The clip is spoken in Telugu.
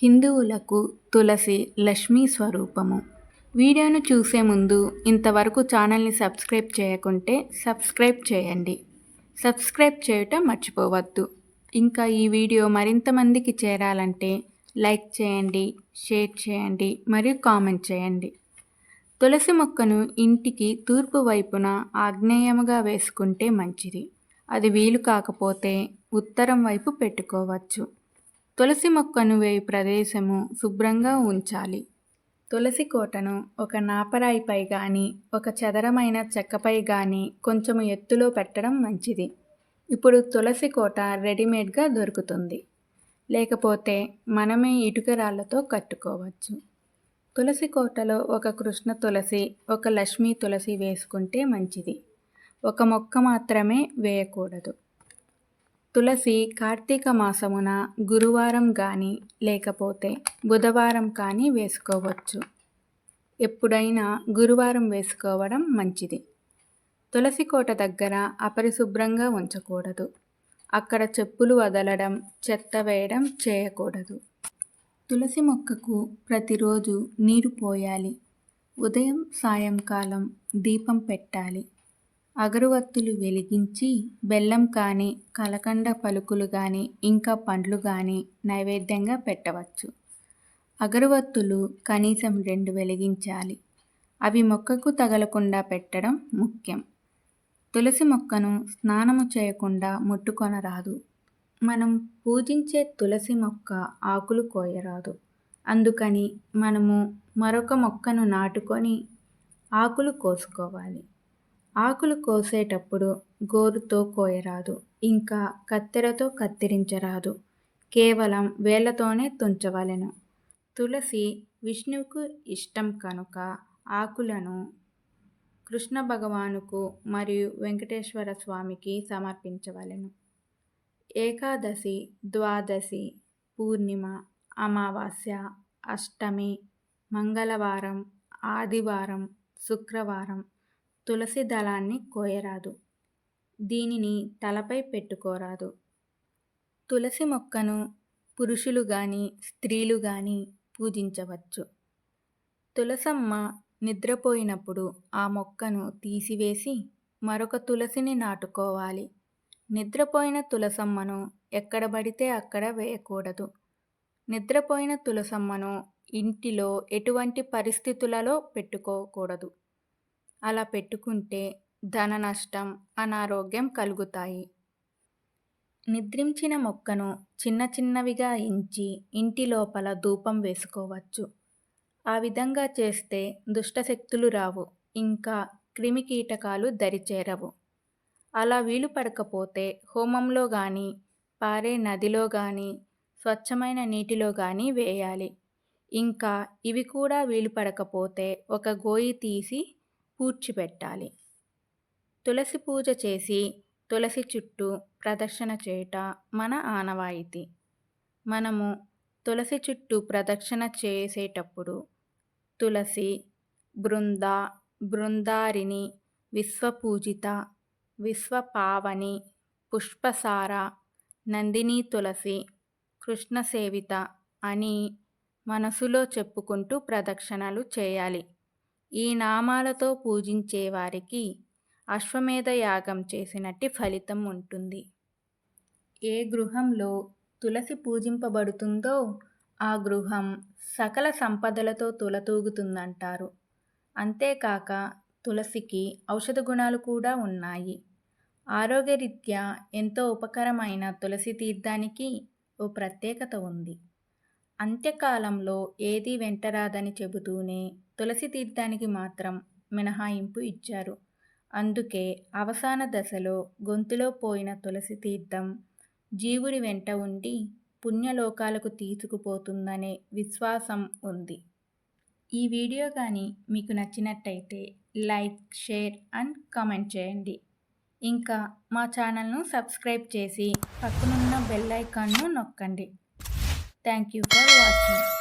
హిందువులకు తులసి లక్ష్మీ స్వరూపము. వీడియోను చూసే ముందు ఇంతవరకు ఛానల్ని సబ్స్క్రైబ్ చేయకుంటే సబ్స్క్రైబ్ చేయండి. సబ్స్క్రైబ్ చేయటం మర్చిపోవద్దు. ఇంకా ఈ వీడియో మరింత మందికి చేరాలంటే లైక్ చేయండి, షేర్ చేయండి మరియు కామెంట్ చేయండి. తులసి మొక్కను ఇంటికి తూర్పు వైపున ఆగ్నేయముగా వేసుకుంటే మంచిది. అది వీలు కాకపోతే ఉత్తరం వైపు పెట్టుకోవచ్చు. తులసి మొక్కను వేయి ప్రదేశము శుభ్రంగా ఉంచాలి. తులసి కోటను ఒక నాపరాయిపై కానీ ఒక చదరమైన చెక్కపై కానీ కొంచెము ఎత్తులో పెట్టడం మంచిది. ఇప్పుడు తులసి కోట రెడీమేడ్గా దొరుకుతుంది, లేకపోతే మనమే ఇటుక రాళ్లతో కట్టుకోవచ్చు. తులసి కోటలో ఒక కృష్ణ తులసి, ఒక లక్ష్మీ తులసి వేసుకుంటే మంచిది. ఒక మొక్క మాత్రమే వేయకూడదు. తులసి కార్తీక మాసమున గురువారం కానీ లేకపోతే బుధవారం కానీ వేసుకోవచ్చు. ఎప్పుడైనా గురువారం వేసుకోవడం మంచిది. తులసి కోట దగ్గర అపరిశుభ్రంగా ఉంచకూడదు. అక్కడ చెప్పులు వదలడం, చెత్త వేయడం చేయకూడదు. తులసి మొక్కకు ప్రతిరోజు నీరు పోయాలి. ఉదయం సాయంకాలం దీపం పెట్టాలి. అగరువత్తులు వెలిగించి బెల్లం కానీ కలకండ పలుకులు కానీ ఇంకా పండ్లు కానీ నైవేద్యంగా పెట్టవచ్చు. అగరువత్తులు కనీసం 2 వెలిగించాలి. అవి మొక్కకు తగలకుండా పెట్టడం ముఖ్యం. తులసి మొక్కను స్నానము చేయకుండా ముట్టుకొనరాదు. మనం పూజించే తులసి మొక్క ఆకులు కోయరాదు. అందుకని మనము మరొక మొక్కను నాటుకొని ఆకులు కోసుకోవాలి. ఆకులు కోసేటప్పుడు గోరుతో కోయరాదు, ఇంకా కత్తెరతో కత్తిరించరాదు. కేవలం వేళ్లతోనే తుంచవలెను. తులసి విష్ణువుకు ఇష్టం కనుక ఆకులను కృష్ణ భగవానుకు మరియు వెంకటేశ్వర స్వామికి సమర్పించవలెను. ఏకాదశి, ద్వాదశి, పూర్ణిమ, అమావాస్య, అష్టమి, మంగళవారం, ఆదివారం, శుక్రవారం తులసి దళాన్ని కోయరాదు. దీనిని తలపై పెట్టుకోరాదు. తులసి మొక్కను పురుషులు కానీ స్త్రీలు కానీ పూజించవచ్చు. తులసమ్మ నిద్రపోయినప్పుడు ఆ మొక్కను తీసివేసి మరొక తులసిని నాటుకోవాలి. నిద్రపోయిన తులసమ్మను ఎక్కడ పడితే అక్కడ వేయకూడదు. నిద్రపోయిన తులసమ్మను ఇంటిలో ఎటువంటి పరిస్థితులలో పెట్టుకోకూడదు. అలా పెట్టుకుంటే ధన నష్టం, అనారోగ్యం కలుగుతాయి. నిద్రించిన మొక్కను చిన్న చిన్నవిగా ఇంచి ఇంటి లోపల ధూపం వేసుకోవచ్చు. ఆ విధంగా చేస్తే దుష్టశక్తులు రావు, ఇంకా క్రిమికీటకాలు దరిచేరవు. అలా వీలు పడకపోతే హోమంలో కానీ, పారే నదిలో కానీ, స్వచ్ఛమైన నీటిలో కానీ వేయాలి. ఇంకా ఇవి కూడా వీలు పడకపోతే ఒక గోయి తీసి పూడ్చిపెట్టాలి. తులసి పూజ చేసి తులసి చుట్టూ ప్రదక్షిణ చేయుట మన ఆనవాయితీ. మనము తులసి చుట్టూ ప్రదక్షిణ చేసేటప్పుడు తులసి, బృంద, బృందారిణి, విశ్వపూజిత, విశ్వపావని, పుష్పసార, నందిని తులసి, కృష్ణ సేవిత అని మనసులో చెప్పుకుంటూ ప్రదక్షిణలు చేయాలి. ఈ నామాలతో పూజించే వారికి అశ్వమేధ యాగం చేసినట్టి ఫలితం ఉంటుంది. ఏ గృహంలో తులసి పూజింపబడుతుందో ఆ గృహం సకల సంపదలతో తులతూగుతుందంటారు. అంతేకాక తులసికి ఔషధ గుణాలు కూడా ఉన్నాయి. ఆరోగ్యరీత్యా ఎంతో ఉపకరమైన తులసి తీర్థానికి ఓ ప్రత్యేకత ఉంది. అంత్యకాలంలో ఏదీ వెంటరాదని చెబుతూనే తులసి తీర్థానికి మాత్రం మినహాయింపు ఇచ్చారు. అందుకే అవసాన దశలో గొంతులో పోయిన తులసి తీర్థం జీవుడి వెంట ఉండి పుణ్యలోకాలకు తీసుకుపోతుందనే విశ్వాసం ఉంది. ఈ వీడియో కానీ మీకు నచ్చినట్టయితే లైక్, షేర్ అండ్ కామెంట్ చేయండి. ఇంకా మా ఛానల్ను సబ్స్క్రైబ్ చేసి పక్కనున్న బెల్ ఐకాన్ను నొక్కండి. Thank you for watching.